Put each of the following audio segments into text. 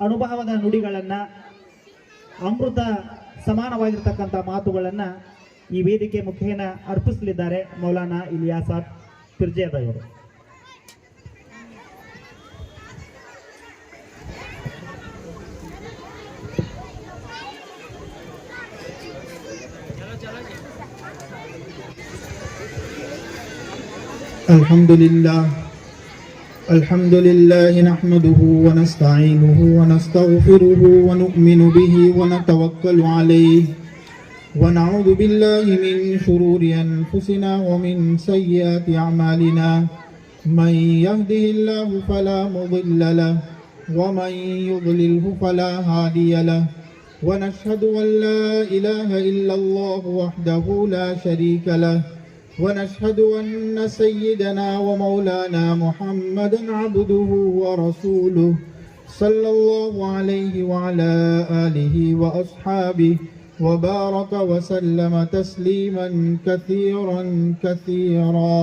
ಅನುಭವದ ನುಡಿಗಳನ್ನು, ಅಮೃತ ಸಮಾನವಾಗಿರ್ತಕ್ಕಂಥ ಮಾತುಗಳನ್ನು ಈ ವೇದಿಕೆ ಮುಖೇನ ಅರ್ಪಿಸಲಿದ್ದಾರೆ ಮೌಲಾನಾ ಇಲಿಯಾಸ್ ಪಿರ್ಜೇದವರು. الحمد لله نحمده ونستعينه ونستغفره ونؤمن به ونتوكل عليه ونعوذ بالله من شرور أنفسنا ومن سيئات أعمالنا من يهده الله فلا مضل له ومن يضلله فلا هادي له ونشهد أن لا إله إلا الله وحده لا شريك له ونشهد أن سيدنا ومولانا محمدا عبده ورسوله صلى الله عليه وعلى آله وأصحابه وبارك وسلم تسليما كثيرا كثيرا.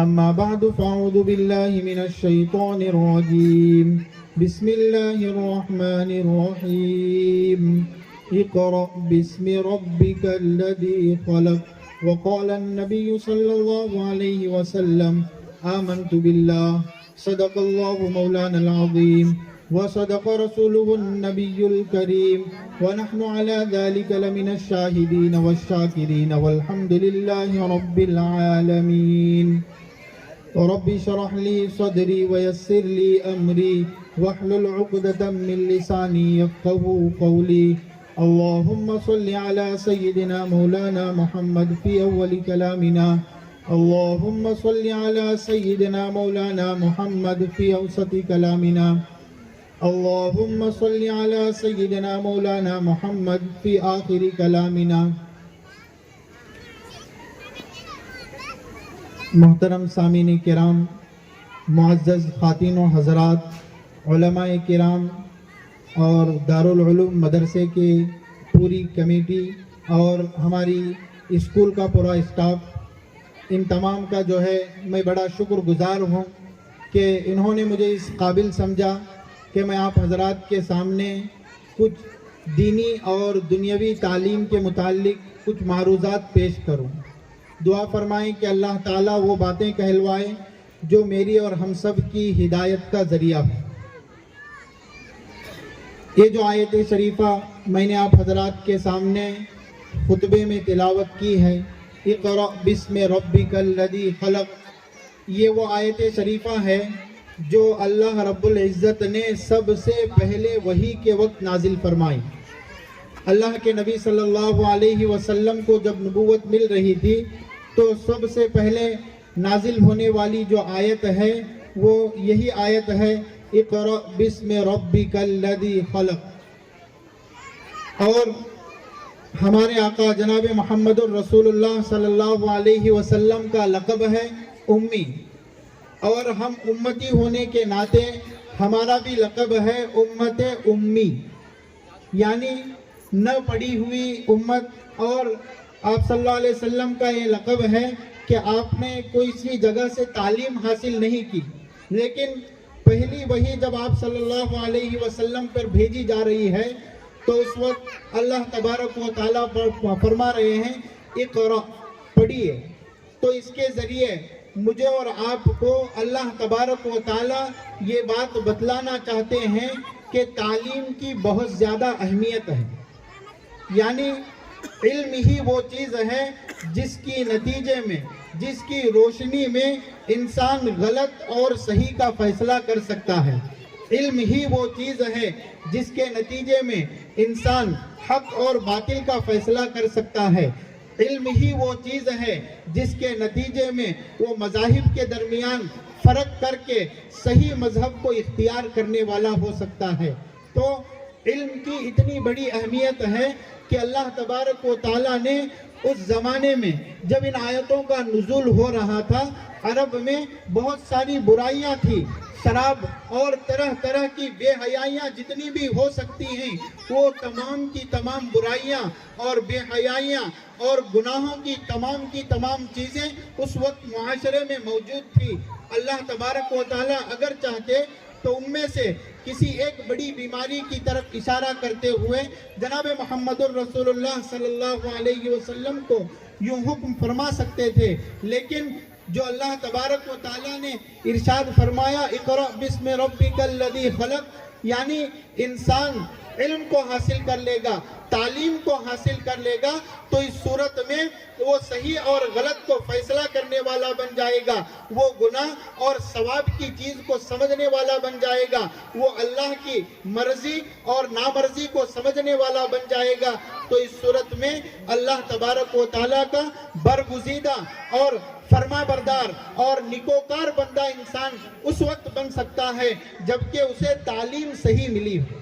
أما بعد فأعوذ بالله من الشيطان الرجيم. بسم الله الرحمن الرحيم. اقرأ باسم ربك الذي خلق. وقال النبي صلى الله عليه وسلم آمنت بالله. صدق الله مولانا العظيم وصدق رسوله النبي الكريم ونحن على ذلك لمن الشاهدين والشاكرين والحمد لله رب العالمين. رب اشرح لي صدري ويسر لي أمري واحلل عقدة من لساني يفقهوا قولي. اللهم صل على سيدنا مولانا محمد في أول كلامنا. اللهم صل على سيدنا مولانا محمد في أوسط كلامنا. اللهم صل على سيدنا مولانا محمد في آخر كلامنا. محترم سامعین کرام، معزز خواتین و حضرات، علماء کرام اور دارالعلوم مدرسے کی پوری کمیٹی اور ہماری اسکول کا پورا اسٹاف، ان تمام کا جو ہے میں بڑا شکر گزار ہوں کہ انہوں نے مجھے اس قابل سمجھا کہ میں آپ حضرات کے سامنے کچھ دینی اور دنیاوی تعلیم کے متعلق کچھ معروضات پیش کروں. دعا فرمائیں کہ اللہ تعالیٰ وہ باتیں کہلوائے جو میری اور ہم سب کی ہدایت کا ذریعہ ہو. یہ جو آیت شریفہ میں نے آپ حضرات کے سامنے خطبے میں تلاوت کی ہے، اقرأ بسم ربک الذی خلق، یہ وہ آیت شریفہ ہے جو اللہ رب العزت نے سب سے پہلے وحی کے وقت نازل فرمائی. اللہ کے نبی صلی اللہ علیہ وسلم کو جب نبوت مل رہی تھی تو سب سے پہلے نازل ہونے والی جو آیت ہے وہ یہی آیت ہے، اقرأ بسم ربک الذی خلق. اور ہمارے آقا جناب محمد الرسول اللہ صلی اللہ علیہ وسلم کا لقب ہے امی، اور ہم امتی ہونے کے ناطے ہمارا بھی لقب ہے امت امی، یعنی نہ پڑھی ہوئی امت. اور آپ صلی اللہ علیہ وسلم کا یہ لقب ہے کہ آپ نے کوئی سی جگہ سے تعلیم حاصل نہیں کی، لیکن پہلی وحی جب آپ صلی اللہ علیہ وسلم پر بھیجی جا رہی ہے تو اس وقت اللہ تبارک و تعالیٰ فرما رہے ہیں اقرأ، پڑھیے. تو اس کے ذریعے مجھے اور آپ کو اللہ تبارک و تعالیٰ یہ بات بتلانا چاہتے ہیں کہ تعلیم کی بہت زیادہ اہمیت ہے. یعنی علم ہی وہ چیز ہے جس کی نتیجے میں، جس کی روشنی میں انسان غلط اور صحیح کا فیصلہ کر سکتا ہے. علم ہی وہ چیز ہے جس کے نتیجے میں انسان حق اور باطل کا فیصلہ کر سکتا ہے. علم ہی وہ چیز ہے جس کے نتیجے میں وہ مذاہب کے درمیان فرق کر کے صحیح مذہب کو اختیار کرنے والا ہو سکتا ہے. تو علم کی اتنی بڑی اہمیت ہے کہ اللہ تبارک و تعالیٰ نے اس زمانے میں جب ان آیتوں کا نزول ہو رہا تھا، عرب میں بہت ساری برائیاں تھیں، شراب اور طرح طرح کی بے حیائیاں جتنی بھی ہو سکتی ہیں، وہ تمام کی تمام برائیاں اور بے حیائیاں اور گناہوں کی تمام چیزیں اس وقت معاشرے میں موجود تھی. اللہ تبارک و تعالیٰ اگر چاہتے तो उनमें से किसी एक बड़ी बीमारी की तरफ इशारा करते हुए जनाब मोहम्मदुर रसूलुल्लाह सल्लल्लाहु अलैहि वसल्लम को यूं हुक्म फरमा सकते थे, लेकिन जो अल्लाह तबारक व ताला ने इरशाद फरमाया इक़रा बिस्मि रब्बिकल लज़ी खलक़, यानी इंसान इल्म को हासिल कर लेगा, तालीम को हासिल कर लेगा, तो इस सूरत में वो सही और गलत को फैसला करने वाला बन जाएगा, वो गुनाह और सवाब की चीज को समझने वाला बन जाएगा, वो अल्लाह की मर्जी और नामर्जी को समझने वाला बन जाएगा। तो इस सूरत में अल्लाह तबारक व ताला का बरगुज़ीदा और फरमा बरदार और निकोकार बंदा इंसान उस वक्त बन सकता है जबकि उसे तालीम सही मिली हो।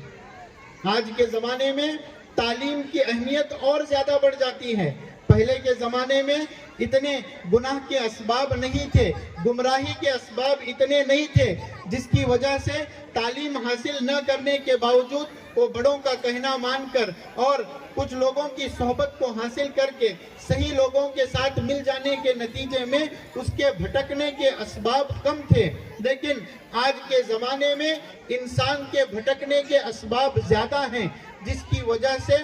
आज के ज़माने में तालीम की अहमियत और ज़्यादा बढ़ जाती है। पहले के ज़माने में इतने गुनाह के असबाब नहीं थे, गुमराही के असबाब इतने नहीं थे, जिसकी वजह से तालीम हासिल न करने के बावजूद वो बड़ों का कहना मानकर और कुछ लोगों की सोहबत को हासिल करके सही लोगों के साथ मिल जाने के नतीजे में उसके भटकने के असबाब कम थे। लेकिन आज के ज़माने में इंसान के भटकने के असबाब ज़्यादा हैं, जिसकी वजह से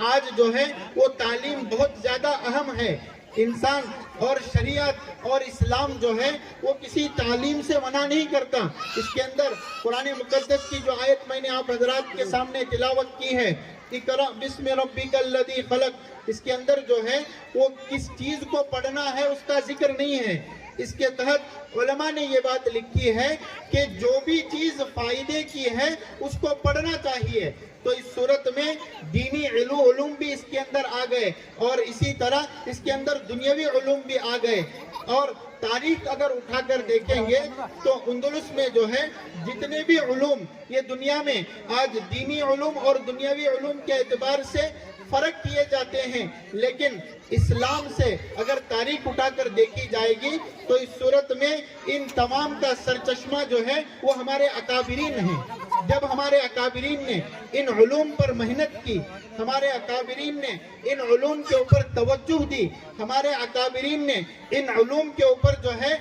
आज जो है वो तालीम बहुत ज़्यादा अहम है। इंसान और शरीयत और इस्लाम जो है वो किसी तालीम से मना नहीं करता। इसके अंदर कुरान मुकद्दस की जो आयत मैंने आप हजरात के सामने तिलावत की है, इक़रा बिस्मि रब्बिकल लज़ी खलक़, इसके अंदर जो है वो किस चीज़ को पढ़ना है उसका जिक्र नहीं है। इसके तहत उलमा ने ये बात लिखी है कि जो भी चीज़ फ़ायदे की है उसको पढ़ना चाहिए। तो इस सूरत में दीनी उलूम भी इसके अंदर आ गए और इसी तरह इसके अंदर दुनियावी उलूम भी आ गए। और तारीख अगर उठाकर देखेंगे तो अंदलुस में जो है जितने भी उलूम ये दुनिया में आज दीनी उलूम और दुनियावी उलूम के एतबार से फर्क किए जाते हैं, लेकिन इस्लाम से अगर तारीख उठाकर देखी जाएगी तो इस सूरत में इन तमाम का सरचश्मा जो है वो हमारे अकाबिरीन हैं। जब हमारे अकाबिरीन ने इन उलूम पर मेहनत की, हमारे अकाबिरीन ने इन उलूम के ऊपर तवज्जुह दी, हमारे अकाबिरीन ने इन उलूम के ऊपर जो है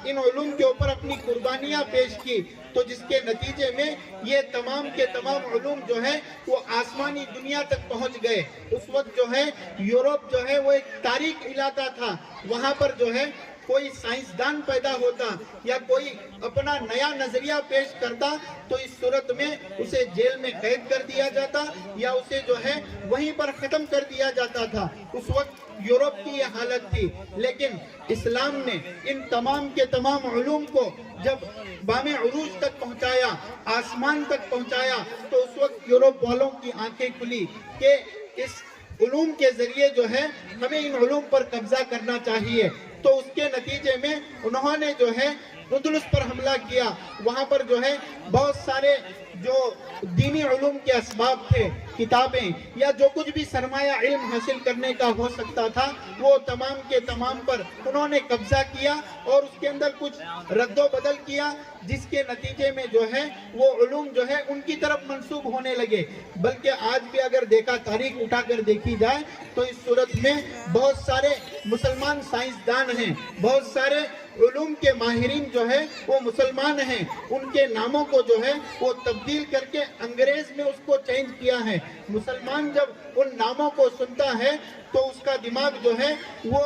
इन उलूम के ऊपर अपनी कुर्बानियाँ पेश की, तो जिसके नतीजे में ये तमाम के तमाम उलूम जो है वो आसमानी दुनिया तक पहुंच गए। उस वक्त जो है यूरोप जो है वो एक तारीख इलाका था, वहाँ पर जो है कोई साइंसदान पैदा होता या कोई अपना नया नजरिया पेश करता तो इस सूरत में उसे जेल में कैद कर दिया जाता या उसे जो है वहीं पर खत्म कर दिया जाता था। उस वक्त यूरोप की ये हालत थी, लेकिन इस्लाम ने इन तमाम के तमाम उलूम को जब बामे उरूज तक पहुंचाया, आसमान तक पहुंचाया, तो उस वक्त यूरोप वालों की आंखें खुली कि इस उलूम के जरिए जो है हमें इन उलूम पर कब्जा करना चाहिए। तो उसके नतीजे में उन्होंने जो है अंदलुस पर हमला किया। वहाँ पर जो है बहुत सारे जो दीनी उलूम के असबाब थे, किताबें या जो कुछ भी सरमाया इल्म हासिल करने का हो सकता था, वो तमाम के तमाम पर उन्होंने कब्जा किया और उसके अंदर कुछ रद्दो बदल किया, जिसके नतीजे में जो है वो उलूम जो है उनकी तरफ मंसूब होने लगे। बल्कि आज भी अगर देखा तारीख उठाकर देखी जाए तो इस सूरत में बहुत सारे मुसलमान साइंसदान हैं, बहुत सारे उलूम के माहिरीन जो है वो मुसलमान हैं, उनके नामों को जो है वो तब्दील करके अंग्रेज में उसको चेंज किया है। मुसलमान जब उन नामों को सुनता है तो उसका दिमाग जो है वो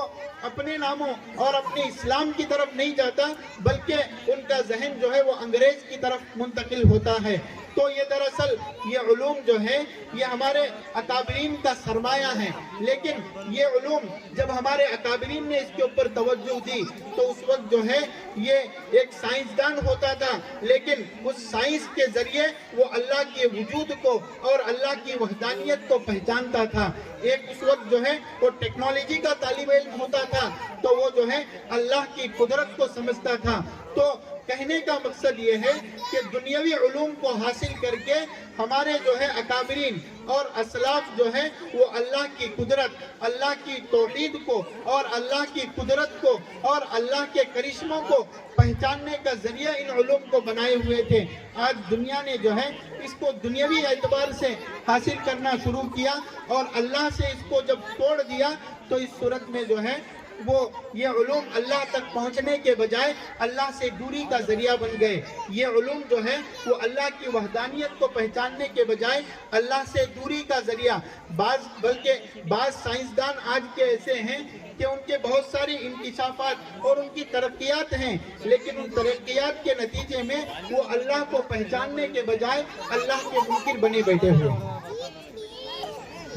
अपने नामों और अपने इस्लाम की तरफ नहीं जाता, बल्कि उनका जहन जो है वो अंग्रेज की तरफ मुंतकिल होता है। तो ये दरअसल ये उलूम जो है ये हमारे अकाबरीन का सरमाया है, लेकिन ये उलूम जब हमारे अकाबरीन ने इसके ऊपर तवज्जो दी तो उस वक्त जो है ये एक साइंसदान होता था, लेकिन उस साइंस के जरिए वो अल्लाह के वजूद को और अल्लाह की वहदानियत को पहचानता था। एक उस वक्त जो है वो टेक्नोलॉजी का तालिब इल्म होता था, तो वो जो है अल्लाह की कुदरत को समझता था। तो कहने का मकसद ये है कि दुनियावी उलूम को हासिल करके हमारे जो है अकाबरीन और असलाफ जो है वो अल्लाह की कुदरत, अल्लाह की तौहीद को और अल्लाह की कुदरत को और अल्लाह के करिश्मों को पहचानने का जरिया इन उलूम को बनाए हुए थे। आज दुनिया ने जो है इसको दुनियावी एतबार से हासिल करना शुरू किया और अल्लाह से इसको जब तोड़ दिया तो इस सूरत में जो है वो ये उलूम अल्लाह तक पहुंचने के बजाय अल्लाह से दूरी का जरिया बन गए। ये उलूम जो है वो अल्लाह की वहदानियत को पहचानने के बजाय अल्लाह से दूरी का जरिया। बल्कि बाज़ साइंसदान आज के ऐसे हैं कि उनके बहुत सारी इंकिशाफात और उनकी तरक्कियात हैं, लेकिन उन तरक्कियात के नतीजे में वो अल्लाह को पहचानने के बजाय अल्लाह के मुनकिर बने बैठे हुए हैं।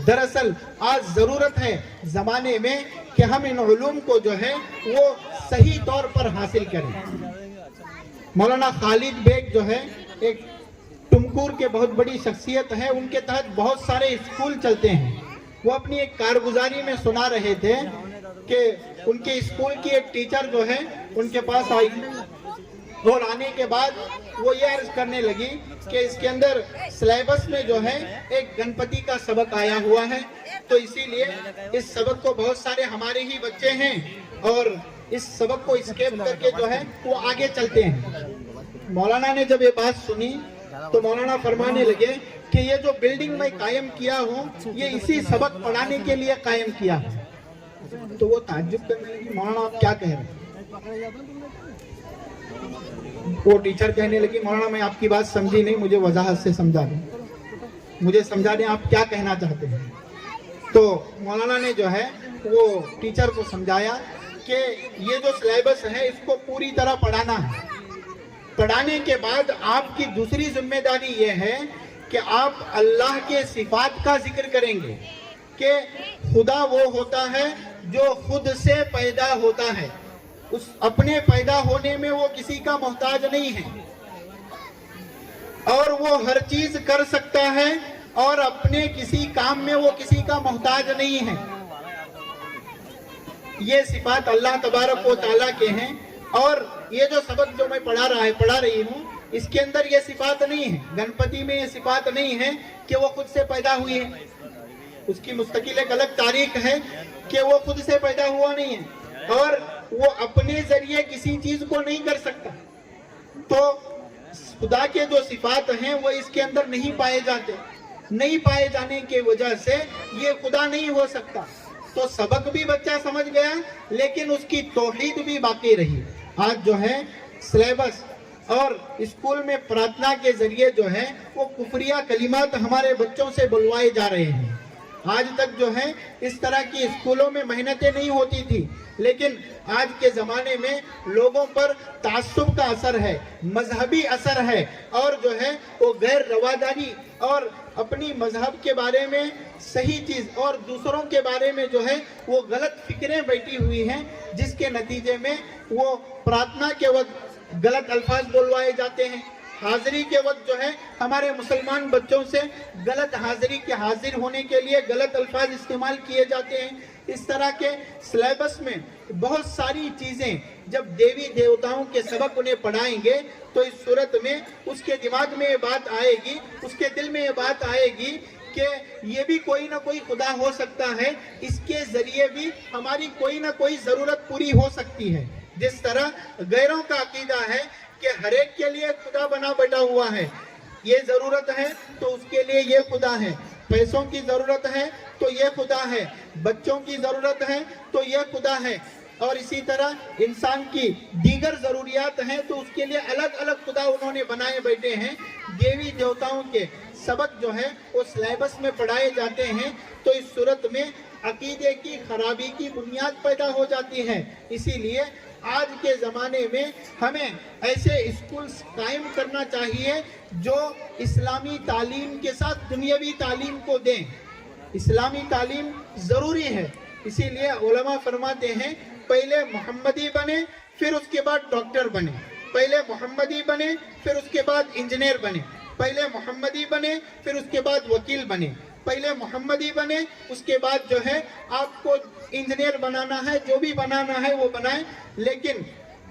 दरअसल आज जरूरत है जमाने में कि हम इन उलूम को जो है वो सही तौर पर हासिल करें। मौलाना खालिद बेग जो है एक टुमकुर के बहुत बड़ी शख्सियत है, उनके तहत बहुत सारे स्कूल चलते हैं। वो अपनी एक कारगुजारी में सुना रहे थे कि उनके स्कूल की एक टीचर जो है उनके पास आई और आने के बाद वो ये अर्ज करने लगी कि इसके अंदर सिलेबस में जो है एक गणपति का सबक आया हुआ है, तो इसीलिए इस सबक को बहुत सारे हमारे ही बच्चे हैं और इस सबक को स्किप करके जो है वो आगे चलते हैं। मौलाना ने जब ये बात सुनी तो मौलाना फरमाने लगे कि ये जो बिल्डिंग मैं कायम किया हूँ ये इसी सबक पढ़ाने के लिए कायम किया है। तो वो ताज्जुब करने लगी, मौलाना आप क्या कह रहे हैं? वो टीचर कहने लगी, मौलाना मैं आपकी बात समझी नहीं, मुझे वजाहत से समझा दें, मुझे समझा दें आप क्या कहना चाहते हैं। तो मौलाना ने जो है वो टीचर को समझाया कि ये जो सिलेबस है इसको पूरी तरह पढ़ाना है। पढ़ाने के बाद आपकी दूसरी जिम्मेदारी ये है कि आप अल्लाह के सिफात का जिक्र करेंगे कि खुदा वो होता है जो खुद से पैदा होता है, उस अपने पैदा होने में वो किसी का मोहताज नहीं है और वो हर चीज कर सकता है और अपने किसी काम में वो किसी का मोहताज नहीं है। ये सिफात अल्लाह तबारक व तआला के हैं और ये जो सबक जो मैं पढ़ा रही हूँ इसके अंदर ये सिफात नहीं है, गणपति में ये सिफात नहीं है कि वो खुद से पैदा हुई है, उसकी मुस्तकिल एक अलग तारीख है कि वो खुद से पैदा हुआ नहीं है और वो अपने जरिए किसी चीज को नहीं कर सकता। तो खुदा के जो सिफात हैं वो इसके अंदर नहीं पाए जाते, नहीं पाए जाने के वजह से ये खुदा नहीं हो सकता। तो सबक भी बच्चा समझ गया लेकिन उसकी तौहीद भी बाकी रही। आज जो है सिलेबस और स्कूल में प्रार्थना के जरिए जो है वो कुफरिया कलिमात हमारे बच्चों से बुलवाए जा रहे हैं। आज तक जो है इस तरह की स्कूलों में मेहनतें नहीं होती थी, लेकिन आज के ज़माने में लोगों पर तासुब का असर है, मजहबी असर है और जो है वो गैर रवादारी और अपनी मजहब के बारे में सही चीज़ और दूसरों के बारे में जो है वो गलत फिक्रें बैठी हुई हैं, जिसके नतीजे में वो प्रार्थना के वक्त गलत अल्फाज बोलवाए जाते हैं। हाजिरी के वक्त जो है हमारे मुसलमान बच्चों से गलत हाजिरी के हाजिर होने के लिए गलत अल्फाज इस्तेमाल किए जाते हैं। इस तरह के सिलेबस में बहुत सारी चीज़ें जब देवी देवताओं के सबक उन्हें पढ़ाएंगे तो इस सूरत में उसके दिमाग में ये बात आएगी, उसके दिल में ये बात आएगी कि ये भी कोई ना कोई खुदा हो सकता है, इसके जरिए भी हमारी कोई ना कोई ज़रूरत पूरी हो सकती है। जिस तरह गैरों का अकीदा है कि हर एक के लिए खुदा बना बैठा हुआ है, ये ज़रूरत है तो उसके लिए ये खुदा है, पैसों की ज़रूरत है तो ये खुदा है, बच्चों की ज़रूरत है तो ये खुदा है, और इसी तरह इंसान की दीगर ज़रूरियात हैं तो उसके लिए अलग अलग खुदा उन्होंने बनाए बैठे हैं। देवी देवताओं के सबक जो है वो सिलेबस में पढ़ाए जाते हैं तो इस सूरत में अकीदे की खराबी की बुनियाद पैदा हो जाती है। इसीलिए आज के ज़माने में हमें ऐसे स्कूल कायम करना चाहिए जो इस्लामी तालीम के साथ दुनियावी तालीम को दें। इस्लामी तालीम ज़रूरी है, इसीलिए उलमा फरमाते हैं पहले मोहम्मदी बने फिर उसके बाद डॉक्टर बने, पहले मोहम्मदी बने फिर उसके बाद इंजीनियर बने, पहले मोहम्मदी बने फिर उसके बाद वकील बने, पहले मोहम्मदी बने उसके बाद जो है आपको इंजीनियर बनाना है, जो भी बनाना है वो बनाए, लेकिन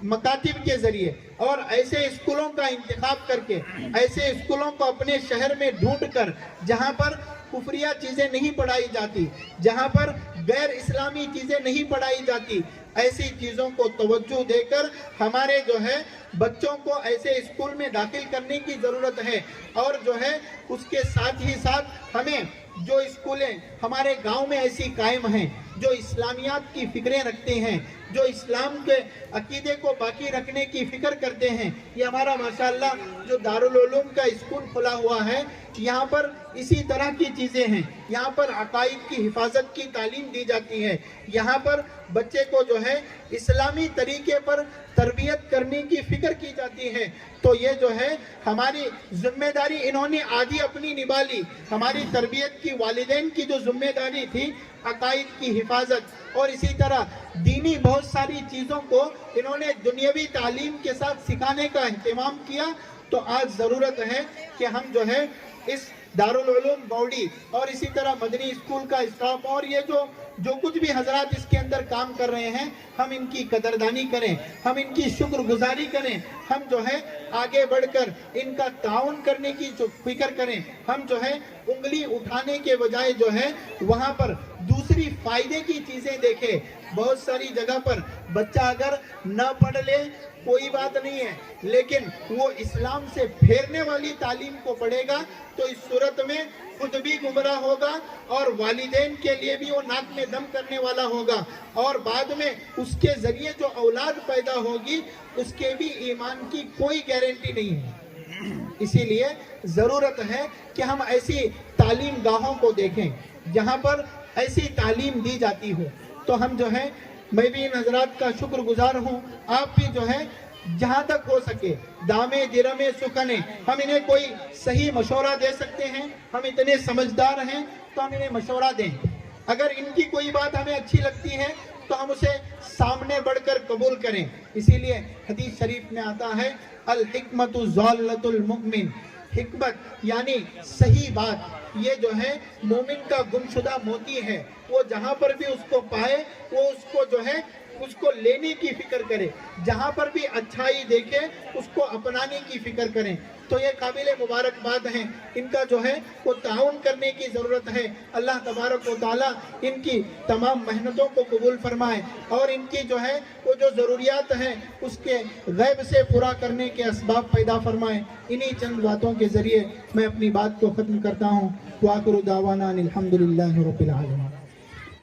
मकातिब के जरिए और ऐसे स्कूलों का इंतखाब करके ऐसे स्कूलों को अपने शहर में ढूंढ कर जहाँ पर कुफरिया चीज़ें नहीं पढ़ाई जाती, जहाँ पर गैर इस्लामी चीज़ें नहीं पढ़ाई जाती, ऐसी चीज़ों को तवज्जो देकर हमारे जो है बच्चों को ऐसे स्कूल में दाखिल करने की ज़रूरत है। और जो है उसके साथ ही साथ हमें जो स्कूलें हमारे गांव में ऐसी कायम हैं जो इस्लामियात की फिक्रें रखते हैं, जो इस्लाम के अकीदे को बाकी रखने की फिक्र करते हैं। ये हमारा माशाअल्लाह जो दारुल उलूम का स्कूल खुला हुआ है, यहाँ पर इसी तरह की चीज़ें हैं। यहाँ पर अकाइद की हिफाजत की तालीम दी जाती है। यहाँ पर बच्चे को जो है इस्लामी तरीके पर तरबियत करने की फिक्र की जाती है। तो ये जो है हमारी जिम्मेदारी इन्होंने आधी अपनी निभा ली। हमारी तरबियत की वालिदैन की जो जिम्मेदारी थी अकाइद की हिफाजत और इसी तरह दीनी बहुत सारी चीज़ों को इन्होंने दुनियावी तालीम के साथ सिखाने का अहतमाम किया। तो आज ज़रूरत है कि हम जो है इस दारुल उलूम बॉडी और इसी तरह मदनी स्कूल का स्टाफ और ये जो कुछ भी हजरात इसके अंदर काम कर रहे हैं, हम इनकी कदरदानी करें, हम इनकी शुक्रगुजारी करें, हम जो है आगे बढ़कर इनका ताउन करने की जो फिक्र करें। हम जो है उंगली उठाने के बजाय जो है वहाँ पर दूसरी फायदे की चीज़ें देखें। बहुत सारी जगह पर बच्चा अगर न पढ़ ले कोई बात नहीं है, लेकिन वो इस्लाम से फेरने वाली तालीम को पढ़ेगा तो इस सूरत में खुद भी गुमराह होगा और वालिदैन के लिए भी वो नाक में दम करने वाला होगा और बाद में उसके जरिए जो औलाद पैदा होगी उसके भी ईमान की कोई गारंटी नहीं है। इसीलिए ज़रूरत है कि हम ऐसी तालीम गाहों को देखें जहाँ पर ऐसी तालीम दी जाती हो। तो हम जो है, मैं भी इन हजरात का शुक्रगुजार हूँ, आप भी जो है जहाँ तक हो सके दामे दिरमे सुकने हम इन्हें कोई सही मशवरा दे सकते हैं। हम इतने समझदार हैं तो हम इन्हें मशवरा दें। अगर इनकी कोई बात हमें अच्छी लगती है तो हम उसे सामने बढ़कर कबूल करें। इसीलिए हदीस शरीफ में आता है अल हिकमतु ज़ालतुल मुमिन, हिकमत यानी सही बात, ये जो है मोमिन का गुमशुदा मोती है। वो जहाँ पर भी उसको पाए वो उसको जो है उसको लेने की फिक्र करे, जहाँ पर भी अच्छाई देखे उसको अपनाने की फिक्र करें। तो ये काबिल मुबारकबाद हैं, इनका जो है वो ताउन करने की ज़रूरत है। अल्लाह तबारक व तआला इनकी तमाम मेहनतों को कबूल फरमाए और इनकी जो है वो जो ज़रूरियात हैं उसके गैब से पूरा करने के असबाब पैदा फरमाए। इन्हीं चंद बातों के ज़रिए मैं अपनी बात को ख़त्म करता हूँ। वाक़िरु दावाना अनिल हम्दुलिल्लाहि रब्बिल आलमीन।